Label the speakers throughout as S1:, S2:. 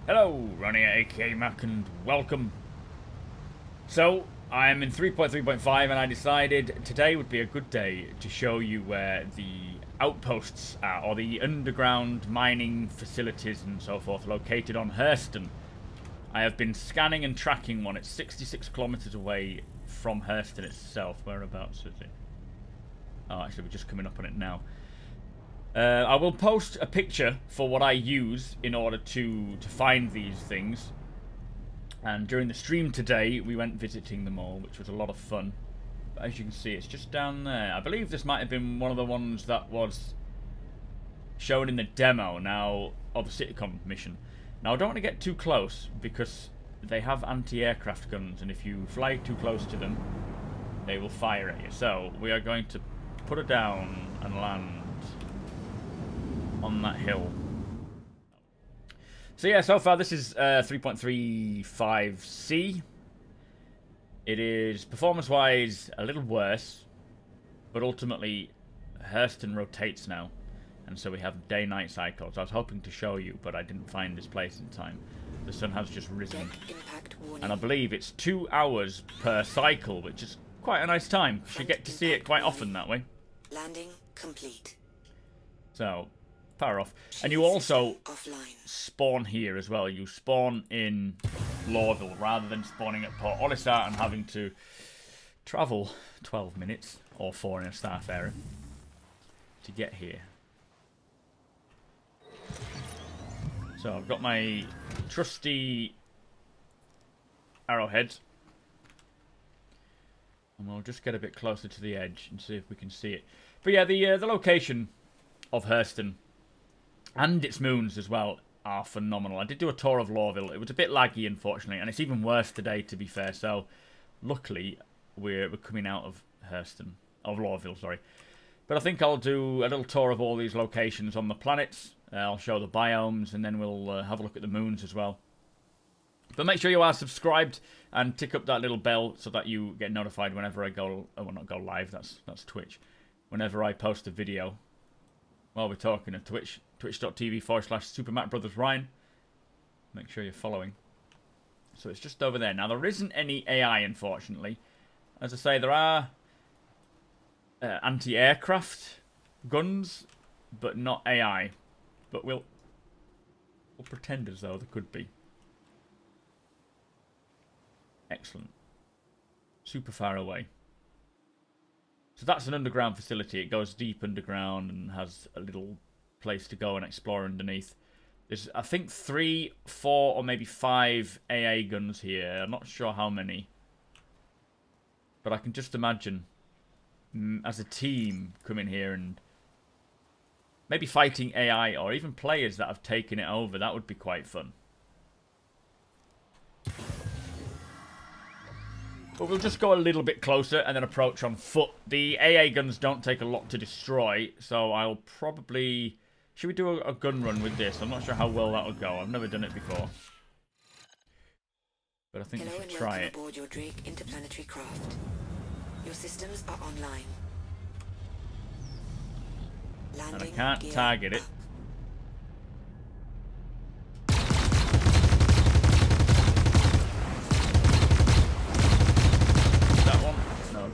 S1: Hello, Ronnie aka Mac, and welcome. So, I'm in 3.3.5 and I decided today would be a good day to show you where the outposts are, or the underground mining facilities and so forth, located on Hurston. I have been scanning and tracking one. It's 66 kilometers away from Hurston itself. Whereabouts is it? Oh, actually, we're just coming up on it now. I will post a picture for what I use in order to find these things. And during the stream today, we went visiting them all, which was a lot of fun. But as you can see, it's just down there. I believe this might have been one of the ones that was shown in the demo now of the Citycom mission. Now, I don't want to get too close because they have anti-aircraft guns, and if you fly too close to them, they will fire at you. So, we are going to put it down and land on that hill. So yeah, so far this is 3.35C. It is performance-wise a little worse, but ultimately Hurston rotates now, and so we have day-night cycles. I was hoping to show you, but I didn't find this place in time. The sun has just risen, and I believe it's 2 hours per cycle, which is quite a nice time. You get to see it quite often that way.
S2: Landing complete.
S1: So, power off. And you also spawn here as well. You spawn in Lorville rather than spawning at Port Olisar and having to travel 12 minutes or 4 in a staff area to get here. So I've got my trusty arrowhead, and we'll just get a bit closer to the edge and see if we can see it. But yeah, the location of Hurston and its moons as well are phenomenal. I did do a tour of Lorville. It was a bit laggy, unfortunately, and it's even worse today, to be fair. So, luckily, we're coming out of Hurston, of Lorville, sorry. But I think I'll do a little tour of all these locations on the planets. I'll show the biomes, and then we'll have a look at the moons as well. But make sure you are subscribed and tick up that little bell so that you get notified whenever I go. Oh, well, not go live. That's Twitch. Whenever I post a video. While we're talking at Twitch, twitch.tv/supermacbrothers. Make sure you're following. So it's just over there. Now, there isn't any AI, unfortunately. As I say, there are anti-aircraft guns, but not AI. But we'll pretend as though there could be. Excellent. Super far away. So that's an underground facility. It goes deep underground and has a little place to go and explore underneath. There's, I think, 3, 4, or maybe 5 AA guns here. I'm not sure how many. But I can just imagine, as a team, coming here and maybe fighting AI or even players that have taken it over. That would be quite fun. But we'll just go a little bit closer and then approach on foot. The AA guns don't take a lot to destroy, so I'll probably... Should we do a gun run with this? I'm not sure how well that will go. I've never done it before. But I think we should try it.
S2: Aboard your Drake interplanetary craft. Your systems are online.
S1: And I can't target it.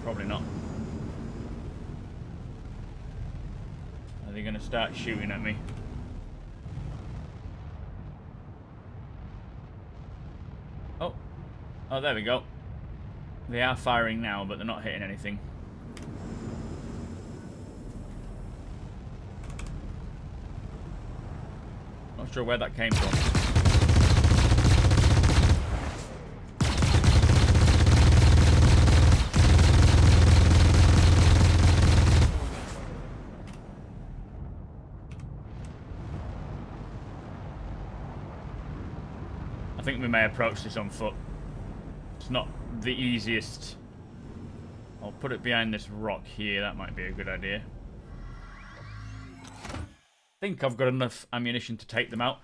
S1: Probably not. Are they going to start shooting at me? Oh. Oh, there we go. They are firing now, but they're not hitting anything. Not sure where that came from. I think we may approach this on foot. It's not the easiest. I'll put it behind this rock here. That might be a good idea. I think I've got enough ammunition to take them out.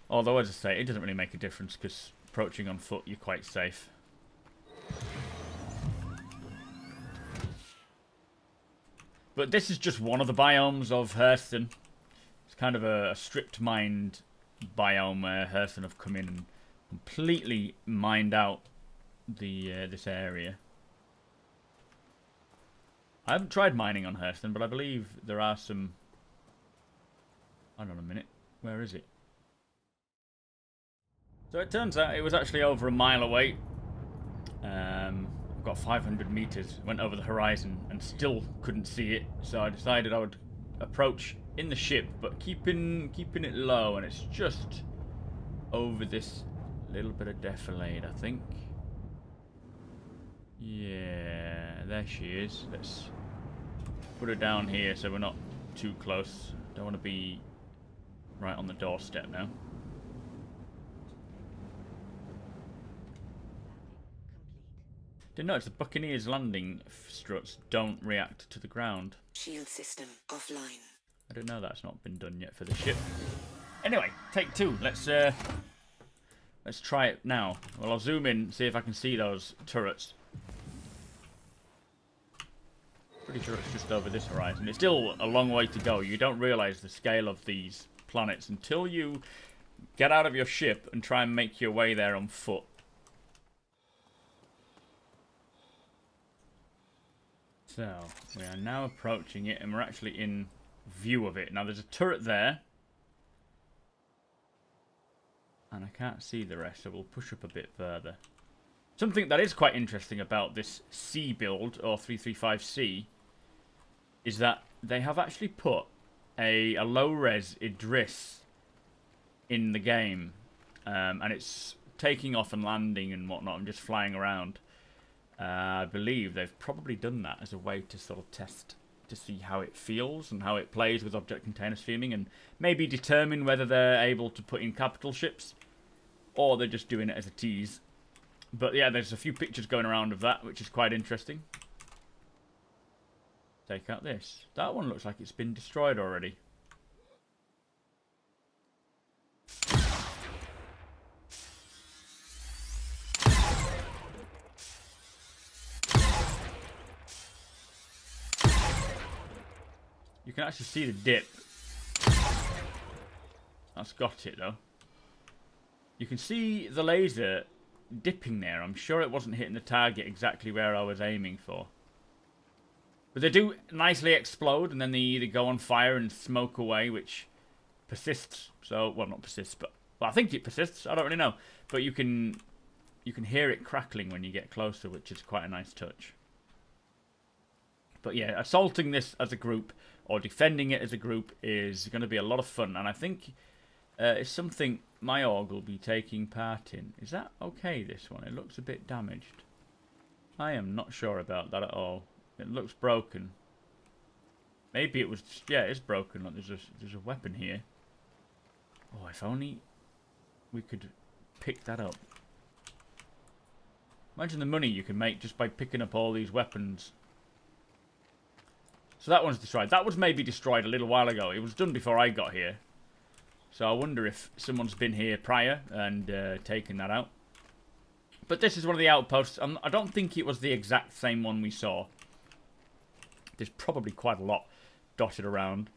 S1: Although, as I say, it doesn't really make a difference because approaching on foot, you're quite safe. But this is just one of the biomes of Hurston. It's kind of a stripped mined biome where Hurston have come in and completely mined out the this area. I haven't tried mining on Hurston, but I believe there are some... Hold on a minute. Where is it? So it turns out it was actually over a mile away. I've got 500 meters. Went over the horizon and still couldn't see it. So I decided I would approach in the ship, but keeping it low. And it's just over this little bit of defilade, I think. Yeah, there she is. Let's put her down here so we're not too close. Don't want to be right on the doorstep now. Didn't notice the Buccaneers landing struts don't react to the ground.
S2: Shield system offline.
S1: I don't know that's not been done yet for the ship. Anyway, take two. Let's try it now. Well, I'll zoom in, see if I can see those turrets. Pretty sure it's just over this horizon. It's still a long way to go. You don't realise the scale of these planets until you get out of your ship and try and make your way there on foot. So, we are now approaching it and we're actually in view of it. Now there's a turret there. And I can't see the rest, so we'll push up a bit further. Something that is quite interesting about this C build, or 335C, is that they have actually put a low-res Idris in the game. And it's taking off and landing and whatnot and just flying around. I believe they've probably done that as a way to sort of test to see how it feels and how it plays with object container streaming and maybe determine whether they're able to put in capital ships or they're just doing it as a tease. But yeah, there's a few pictures going around of that, which is quite interesting. Take out this. That one looks like it's been destroyed already. You can actually see the dip. That's got it though. You can see the laser dipping there. I'm sure it wasn't hitting the target exactly where I was aiming for. But they do nicely explode and then they either go on fire and smoke away, which persists. So, well, not persists, but well, I think it persists. I don't really know. But you can hear it crackling when you get closer, which is quite a nice touch. But yeah, assaulting this as a group or defending it as a group is going to be a lot of fun. And I think it's something my org will be taking part in. Is that okay, this one? It looks a bit damaged. I am not sure about that at all. It looks broken. Maybe it was... Yeah, it's broken. Look, there's a weapon here. Oh, if only we could pick that up. Imagine the money you can make just by picking up all these weapons. So that one's destroyed. That was maybe destroyed a little while ago. It was done before I got here. So I wonder if someone's been here prior and taken that out. But this is one of the outposts. I don't think it was the exact same one we saw. There's probably quite a lot dotted around.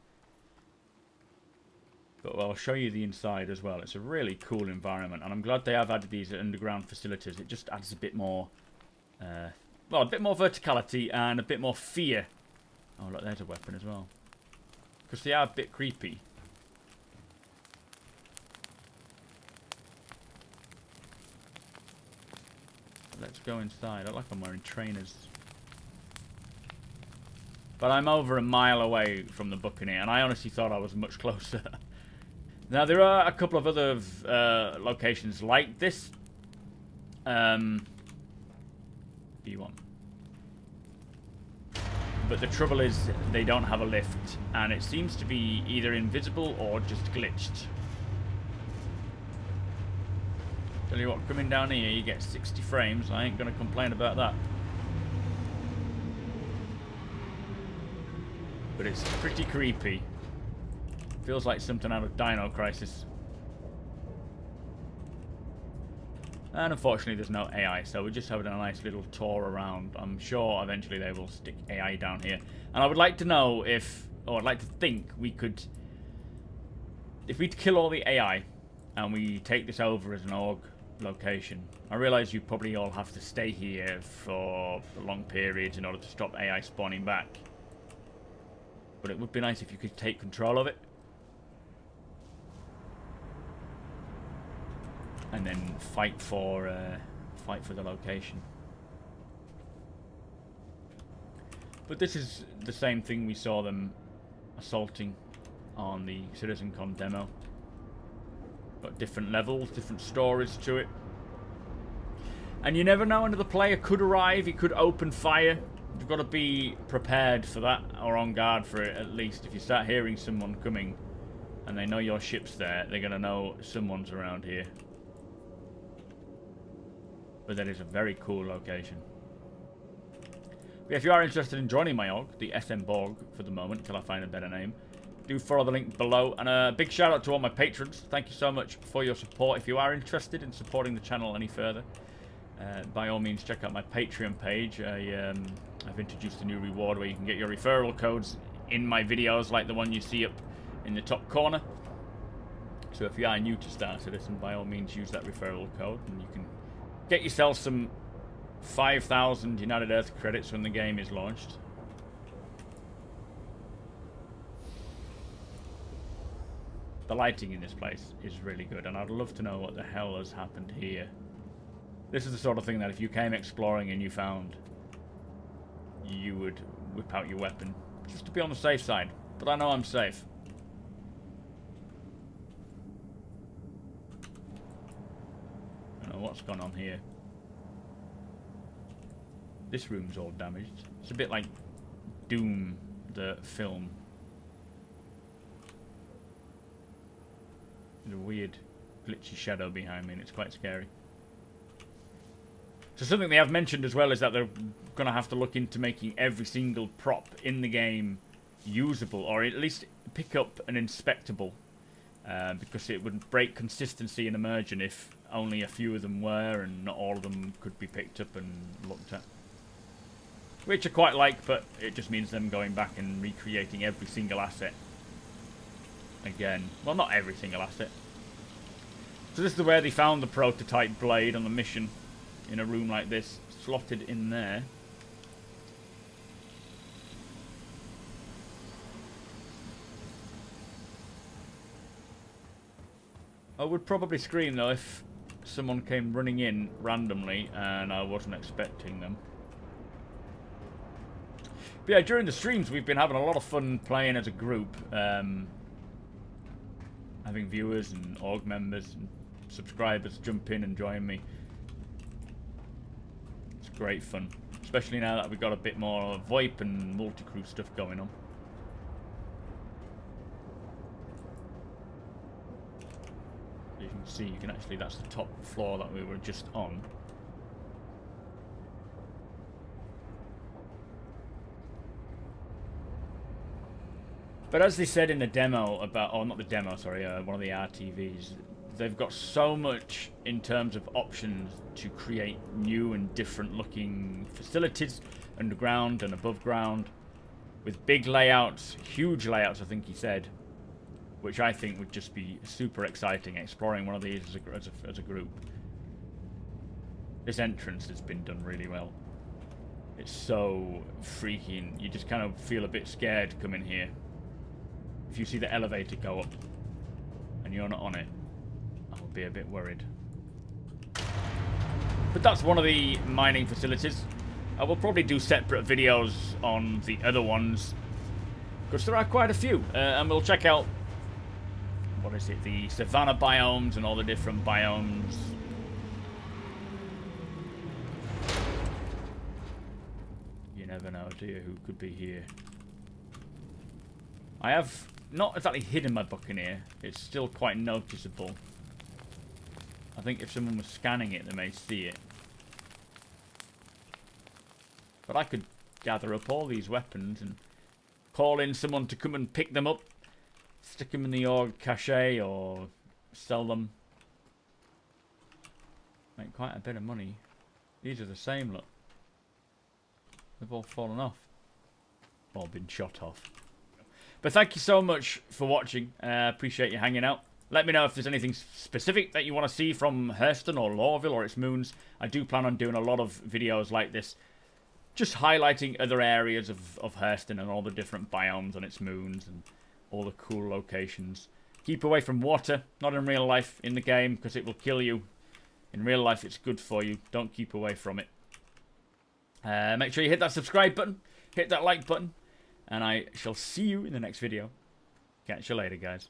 S1: But I'll show you the inside as well. It's a really cool environment. And I'm glad they have added these underground facilities. It just adds a bit more... well, a bit more verticality and a bit more fear. Oh, look, there's a weapon as well. Because they are a bit creepy. Let's go inside. I look like I'm wearing trainers. But I'm over a mile away from the Buccaneer, and I honestly thought I was much closer. Now, there are a couple of other locations like this. B1. But the trouble is, they don't have a lift, and it seems to be either invisible or just glitched. Tell you what, coming down here, you get 60 frames. I ain't going to complain about that. But it's pretty creepy. Feels like something out of Dino Crisis. And unfortunately there's no AI, so we're just having a nice little tour around. I'm sure eventually they will stick AI down here. And I would like to know if, or I'd like to think we could, if we'd kill all the AI and we take this over as an org location. I realise you probably all have to stay here for long periods in order to stop AI spawning back. But it would be nice if you could take control of it. And then fight for the location. But this is the same thing we saw them assaulting on the CitizenCon demo. Got different levels, different stories to it. And you never know, another player could arrive, he could open fire. You've got to be prepared for that, or on guard for it at least. If you start hearing someone coming and they know your ship's there, they're going to know someone's around here. But that is a very cool location. But if you are interested in joining my org, the SM Borg for the moment, until I find a better name, do follow the link below. And a big shout out to all my patrons. Thank you so much for your support. If you are interested in supporting the channel any further, by all means check out my Patreon page. I've introduced a new reward where you can get your referral codes in my videos, like the one you see up in the top corner. So if you are new to Star Citizen, by all means use that referral code and you can get yourself some 5,000 United Earth credits when the game is launched. The lighting in this place is really good, and I'd love to know what the hell has happened here. This is the sort of thing that if you came exploring and you found, you would whip out your weapon just to be on the safe side. But I know I'm safe. I don't know what's gone on here. This room's all damaged. It's a bit like Doom, the film. There's a weird glitchy shadow behind me and it's quite scary. So something they have mentioned as well is that they're going to have to look into making every single prop in the game usable, or at least pick up an inspectable, because it would break consistency in immersion if only a few of them were and not all of them could be picked up and looked at. Which I quite like, but it just means them going back and recreating every single asset again. Well, not every single asset. So this is where they found the prototype blade on the mission, in a room like this, slotted in there. I would probably scream though if someone came running in randomly and I wasn't expecting them. But yeah, during the streams we've been having a lot of fun playing as a group, having viewers and org members and subscribers jump in and join me. It's great fun, especially now that we've got a bit more VoIP and multi-crew stuff going on. You can see, you can actually, that's the top floor that we were just on. But as they said in the demo about, or not the demo, sorry, one of the RTVs, they've got so much in terms of options to create new and different looking facilities, underground and above ground, with big layouts, huge layouts I think he said, which I think would just be super exciting, exploring one of these as a group. This entrance has been done really well. It's so freaking, you just kind of feel a bit scared to come in here. If you see the elevator go up and you're not on it, I'll be a bit worried. But that's one of the mining facilities. I will probably do separate videos on the other ones, because there are quite a few. And we'll check out, what is it, the savanna biomes and all the different biomes. You never know, do you, who could be here. I have not exactly hidden my buccaneer. It's still quite noticeable. I think if someone was scanning it, they may see it. But I could gather up all these weapons and call in someone to come and pick them up, stick them in the org cache, or sell them. Make quite a bit of money. These are the same, look. They've all fallen off. All been shot off. But thank you so much for watching. Appreciate you hanging out. Let me know if there's anything specific that you want to see from Hurston or Lorville or its moons. I do plan on doing a lot of videos like this, just highlighting other areas of Hurston and all the different biomes on its moons and all the cool locations. Keep away from water, not in real life, in the game, because it will kill you. In real life, it's good for you. Don't keep away from it. Make sure you hit that subscribe button, hit that like button, and I shall see you in the next video. Catch you later, guys.